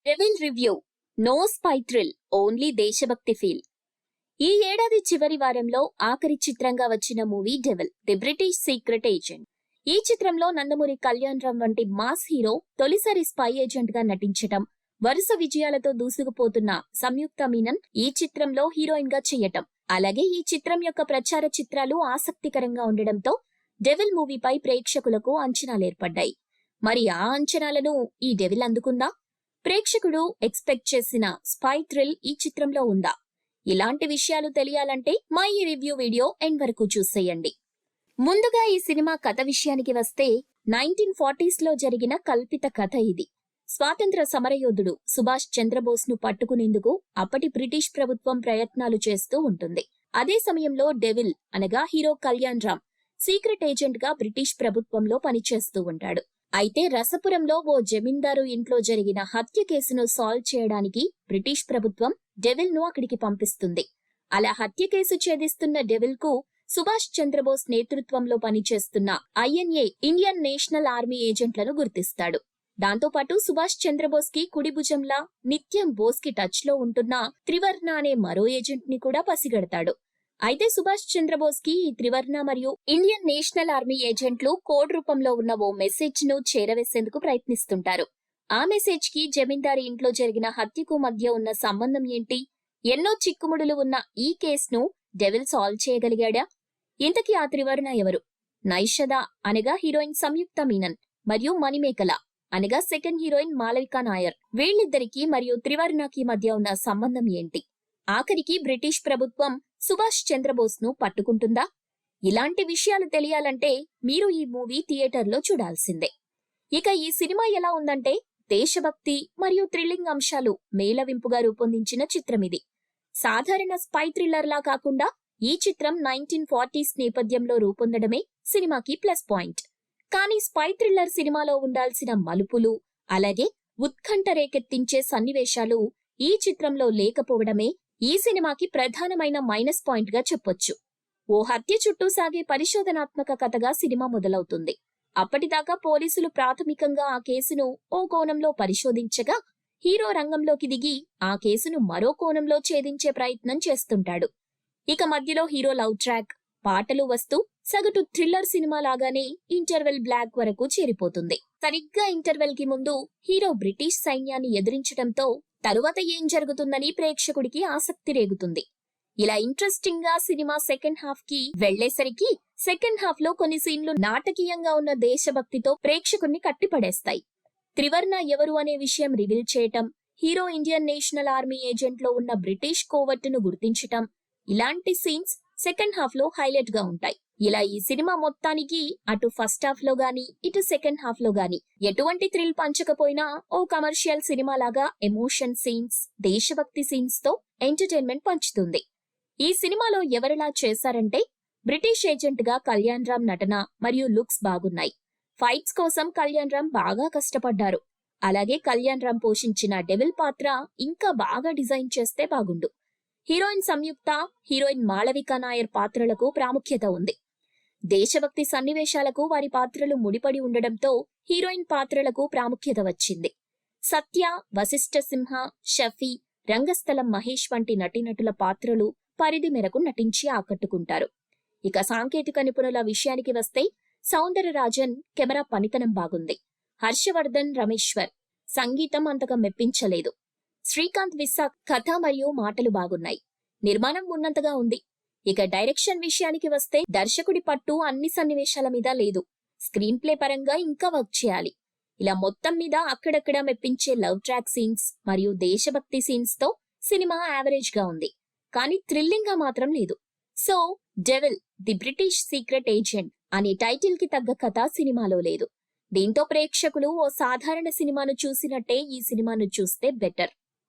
Devil review. No spy thrill, only దేశభక్తి feel. ఈ ఏడాది చివరి వారంలో ఆఖరి చిత్రంగా వచ్చిన movie devil, the British secret agent. ఈ చిత్రంలో నందమూరి కళ్యాణ్ రామ్ వంటి మాస్ హీరో తొలిసారి స్పై ఏజెంట్ గా నటించటం, వరుస విజయాలతో దూసుకుపోతున్న సంయుక్త మీనన్ ఈ చిత్రంలో హీరోయిన్ గా చేయటం, అలాగే ఈ చిత్రం యొక్క ప్రచార చిత్రాలు ఆసక్తికరంగా ఉండడంతో డెవిల్ మూవీపై ప్రేక్షకులకు అంచనాలేర్పడ్డాయి. మరి ఆ అంచనాలను ఈ డెవిల్ అందుకుందా? ప్రేక్షకుడు ఎక్స్పెక్ట్ చేసిన స్పై థ్రిల్ ఈ చిత్రంలో ఉందా? ఇలాంటి విషయాలు తెలియాలంటే మా ఈ రివ్యూ వీడియో ఎండ్ వరకు చూసేయండి. ముందుగా ఈ సినిమా కథ విషయానికి వస్తే 1940s లో జరిగిన కల్పిత కథ ఇది. స్వాతంత్ర సమరయోధుడు సుభాష్ చంద్రబోస్ ను పట్టుకునేందుకు అప్పటి బ్రిటిష్ ప్రభుత్వం ప్రయత్నాలు చేస్తూ ఉంటుంది. అదే సమయంలో డెవిల్ అనగా hero Kalyan Ram secret agent గా బ్రిటిష్ ప్రభుత్వంలో పనిచేస్తూ ఉంటాడు. అయితే రసపురంలో ఓ జమీందారు ఇంట్లో జరిగిన హత్య కేసును సాల్వ్ చేయడానికి బ్రిటిష్ ప్రభుత్వం డెవిల్ ను అక్కడికి పంపిస్తుంది. అలా హత్య కేసు ఛేదిస్తున్న డెవిల్ కు సుభాష్ చంద్రబోస్ నేతృత్వంలో పనిచేస్తున్న INA ఇండియన్ నేషనల్ ఆర్మీ ఏజెంట్లను గుర్తిస్తాడు. దాంతోపాటు సుభాష్ చంద్రబోస్ కి కుడి భుజంలా నిత్యం బోస్ కి టచ్ లో ఉంటున్న త్రివర్ణ అనే మరో ఏజెంట్ ని కూడా పసిగడతాడు. అయితే సుభాష్ చంద్రబోస్ కి ఈ త్రివర్ణ మరియు ఇండియన్ నేషనల్ ఆర్మీ ఏజెంట్లు కోడ్ రూపంలో ఉన్న ఓ మెసేజ్ ను చేరవేసేందుకు ప్రయత్నిస్తుంటారు. ఆ మెసేజ్ కి జమీందారి ఇంట్లో జరిగిన హత్యకు మధ్య ఉన్న సంబంధం ఏంటి? ఎన్నో చిక్కుముడులు ఉన్న ఈ కేసును డెవిల్ సాల్వ్ చేయగలిగాడా? ఇంతకీ ఆ త్రివర్ణ ఎవరు? నైషద అనగా హీరోయిన్ సంయుక్త మీనన్ మరియు మణిమేకల అనగా సెకండ్ హీరోయిన్ మాలవికా నాయర్. వీళ్ళిద్దరికీ మరియు త్రివర్ణకి మధ్య ఉన్న సంబంధం ఏంటి? ఆఖరికి బ్రిటిష్ ప్రభుత్వం సుభాష్ చంద్రబోస్ ను పట్టుకుంటుందా? ఇలాంటి విషయాలు తెలియాలంటే మీరు ఈ మూవీ థియేటర్లో చూడాల్సిందే. ఇక ఈ సినిమా ఎలా ఉందంటే దేశభక్తి మరియు థ్రిల్లింగ్ అంశాలు మేళవింపుగా రూపొందించిన చిత్రం ఇది. సాధారణ స్పై థ్రిల్లర్ లా కాకుండా ఈ చిత్రం 1940s నేపథ్యంలో రూపొందడమే సినిమాకి ప్లస్ పాయింట్. కానీ స్పై థ్రిల్లర్ సినిమాలో ఉండాల్సిన మలుపులు అలాగే ఉత్కంఠ రేకెత్తించే సన్నివేశాలు ఈ చిత్రంలో లేకపోవడమే ఈ సినిమాకి ప్రధానమైన మైనస్ పాయింట్ గా చెప్పొచ్చు. ఓ హత్య చుట్టూ సాగే పరిశోధనాత్మక కథగా సినిమా మొదలవుతుంది. అప్పటిదాకా పోలీసులు ప్రాథమికంగా ఆ కేసును ఓ కోణంలో పరిశోధించగా హీరో రంగంలోకి దిగి ఆ కేసును మరో కోణంలో ఛేదించే ప్రయత్నం చేస్తుంటాడు. ఇక మధ్యలో హీరో లవ్ ట్రాక్, పాటలు వస్తూ సగటు థ్రిల్లర్ సినిమా లాగానే ఇంటర్వెల్ బ్లాక్ వరకు చేరిపోతుంది. సరిగ్గా ఇంటర్వెల్ కి ముందు హీరో బ్రిటిష్ సైన్యాన్ని ఎదిరించడంతో తరువాత ఏం జరుగుతుందని ప్రేక్షకుడికి ఆసక్తి రేగుతుంది. ఇలా ఇంట్రెస్టింగ్ గా సినిమా సెకండ్ హాఫ్ కి వెళ్లేసరికి సెకండ్ హాఫ్ లో కొన్ని సీన్లు నాటకీయంగా ఉన్న దేశభక్తితో ప్రేక్షకుణ్ణి కట్టిపడేస్తాయి. త్రివర్ణ ఎవరు అనే విషయం రివీల్ చేయటం, hero Indian national army agent లో ఉన్న బ్రిటిష్ కోవర్టును గుర్తించటం, ఇలాంటి సీన్స్ సెకండ్ హాఫ్ లో హైలైట్ గా ఉంటాయి. ఇలా ఈ సినిమా మొత్తానికి అటు ఫస్ట్ హాఫ్ లో గానీ ఇటు సెకండ్ హాఫ్ లో గానీ ఎటువంటి థ్రిల్ పంచకపోయినా ఓ కమర్షియల్ సినిమా లాగా ఎమోషన్ సీన్స్, దేశభక్తి సీన్స్ తో ఎంటర్టైన్మెంట్ పంచుతుంది. ఈ సినిమాలో ఎవరిలా చేశారంటే బ్రిటిష్ ఏజెంట్ గా కళ్యాణ్ రామ్ నటన మరియు లుక్స్ బాగున్నాయి. ఫైట్స్ కోసం కళ్యాణ్ రామ్ బాగా కష్టపడ్డారు. అలాగే కళ్యాణ్ రామ్ పోషించిన డెవిల్ పాత్ర ఇంకా బాగా డిజైన్ చేస్తే బాగుండు. హీరోయిన్ సంయుక్త, హీరోయిన్ మాళవికా నాయర్ పాత్రలకు ప్రాముఖ్యత ఉంది. దేశభక్తి సన్నివేశాలకు వారి పాత్రలు ముడిపడి ఉండడంతో హీరోయిన్ పాత్రలకు ప్రాముఖ్యత వచ్చింది. సత్య, వశిష్ఠ సింహ, షఫీ, రంగస్థలం మహేష్ వంటి నటీనటుల పాత్రలు పరిధి మేరకు నటించి ఆకట్టుకుంటారు. ఇక సాంకేతిక నిపుణుల విషయానికి వస్తే సౌందరరాజన్ కెమెరా పనితనం బాగుంది. హర్షవర్ధన్ రమేశ్వర్ సంగీతం అంతగా మెప్పించలేదు. శ్రీకాంత్ విశాఖ్ కథ మరియు మాటలు బాగున్నాయి. నిర్మాణం ఉన్నంతగా ఉంది. ఇక డైరెక్షన్ విషయానికి వస్తే దర్శకుడి పట్టు అన్ని సన్నివేశాల మీద లేదు. స్క్రీన్ ప్లే పరంగా ఇంకా వర్క్ చేయాలి. ఇలా మొత్తం మీద అక్కడక్కడ మెప్పించే లవ్ ట్రాక్ సీన్స్ మరియు దేశభక్తి సీన్స్ తో సినిమా యావరేజ్ గా ఉంది. కానీ థ్రిల్లింగ్ గా మాత్రం లేదు. So devil, the British secret agent అనే టైటిల్ కి తగ్గ కథ సినిమాలో లేదు. దీంతో ప్రేక్షకులు ఓ సాధారణ సినిమాను చూసినట్టే ఈ సినిమాను చూస్తే బెటర్.